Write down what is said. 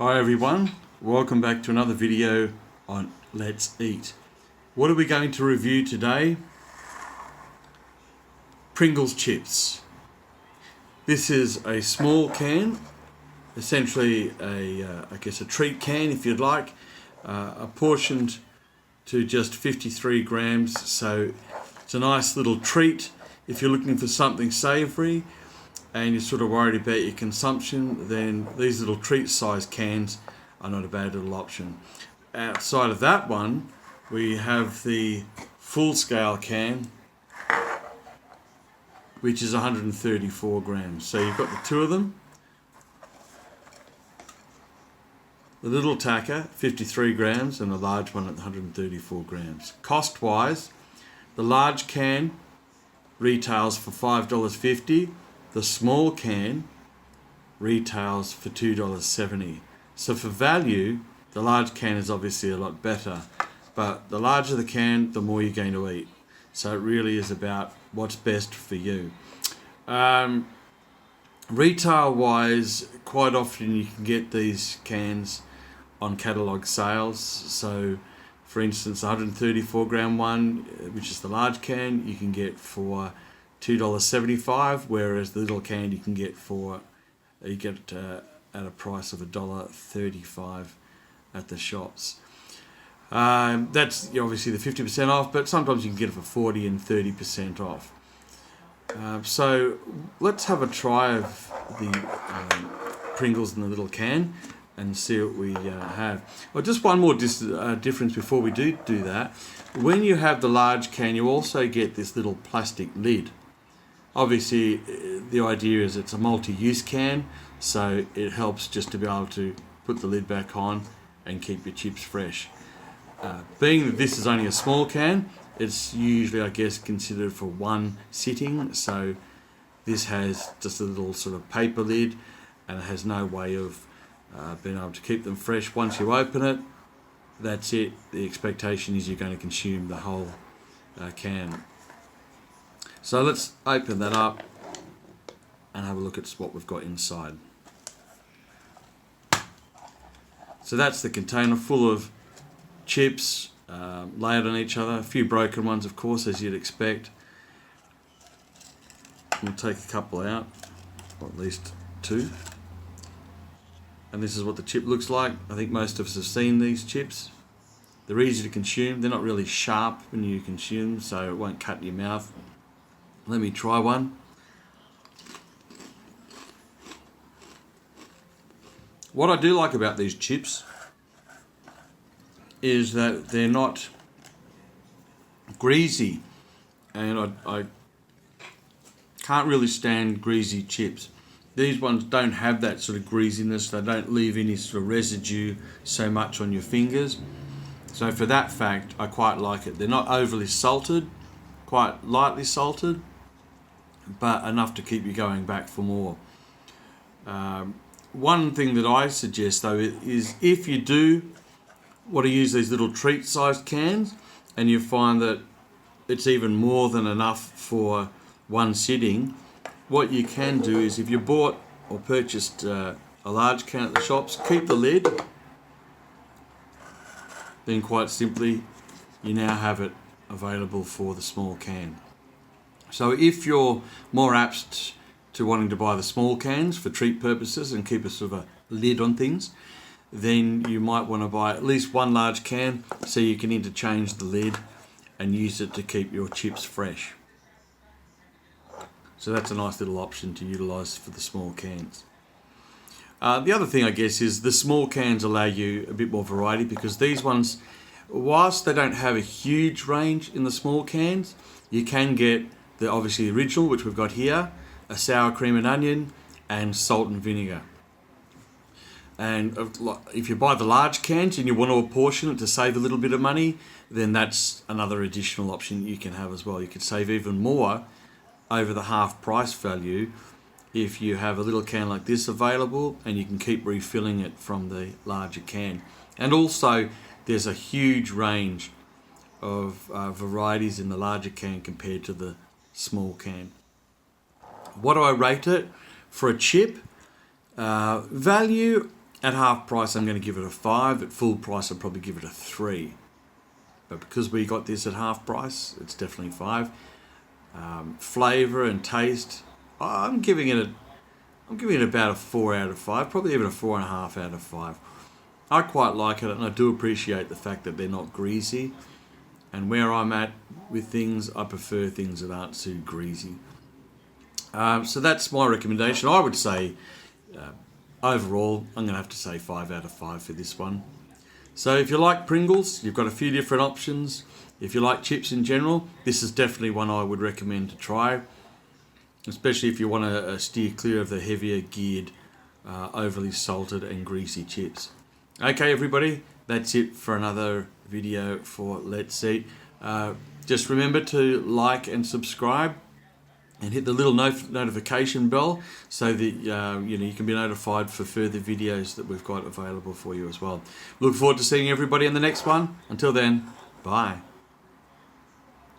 Hi everyone, welcome back to another video on Let's Eat. What are we going to review today? Pringles chips. This is a small can, essentially I guess a treat can if you'd like, apportioned to just 53 grams, so it's a nice little treat if you're looking for something savoury and you're sort of worried about your consumption. Then these little treat size cans are not a bad little option. Outside of that one, we have the full scale can, which is 134 grams. So you've got the two of them. The little tacker, 53 grams, and the large one at 134 grams. Cost wise, the large can retails for $5.50. The small can retails for $2.70. So for value, the large can is obviously a lot better, but the larger the can, the more you're going to eat. So it really is about what's best for you. Retail wise, quite often you can get these cans on catalogue sales. So for instance, 134 gram one, which is the large can, you can get for $2.75, whereas the little can you get at a price of $1.35 at the shops. That's obviously the 50% off, but sometimes you can get it for 40 and 30% off. So let's have a try of the Pringles in the little can and see what we have. Well, just one more difference before we do that. When you have the large can, you also get this little plastic lid. Obviously, the idea is it's a multi-use can, so it helps just to be able to put the lid back on and keep your chips fresh. Being that this is only a small can, it's usually, I guess, considered for one sitting. So this has just a little sort of paper lid, and it has no way of being able to keep them fresh. Once you open it, that's it. The expectation is you're going to consume the whole can. So let's open that up and have a look at what we've got inside. So that's the container full of chips layered on each other. A few broken ones, of course, as you'd expect. We'll take a couple out, or at least two. And this is what the chip looks like. I think most of us have seen these chips. They're easy to consume. They're not really sharp when you consume, so it won't cut your mouth. Let me try one. What I do like about these chips is that they're not greasy, and I can't really stand greasy chips. These ones don't have that sort of greasiness. They don't leave any sort of residue so much on your fingers. So for that fact, I quite like it. They're not overly salted, quite lightly salted, but enough to keep you going back for more. One thing that I suggest though is if you do want to use these little treat sized cans and you find that it's even more than enough for one sitting, what you can do is, if you bought or purchased a large can at the shops, keep the lid. Then quite simply you now have it available for the small can. So if you're more apt to wanting to buy the small cans for treat purposes and keep a sort of a lid on things, then you might want to buy at least one large can so you can interchange the lid and use it to keep your chips fresh. So that's a nice little option to utilise for the small cans. The other thing, I guess, is the small cans allow you a bit more variety, because these ones, whilst they don't have a huge range in the small cans, you can get obviously the original, which we've got here, a sour cream and onion, and salt and vinegar. And if you buy the large cans and you want to apportion it to save a little bit of money, then that's another additional option you can have as well. You could save even more over the half price value if you have a little can like this available, and you can keep refilling it from the larger can. And also there's a huge range of varieties in the larger can compared to the small can. What do I rate it? For a chip, value, At half price, I'm going to give it a 5. At full price, I'll probably give it a 3. But because we got this at half price, it's definitely 5. Flavour and taste, I'm giving it about a 4 out of 5, probably even a 4.5 out of 5. I quite like it, and I do appreciate the fact that they're not greasy. And where I'm at with things, I prefer things that aren't too greasy. So that's my recommendation. I would say, overall, I'm going to have to say 5 out of 5 for this one. So if you like Pringles, you've got a few different options. If you like chips in general, this is definitely one I would recommend to try, especially if you want to steer clear of the heavier geared, overly salted and greasy chips. Okay, everybody, that's it for another video for Let's Eat. Just remember to like and subscribe and hit the little notification bell so that you can be notified for further videos that we've got available for you as well. Look forward to seeing everybody in the next one. Until then, bye.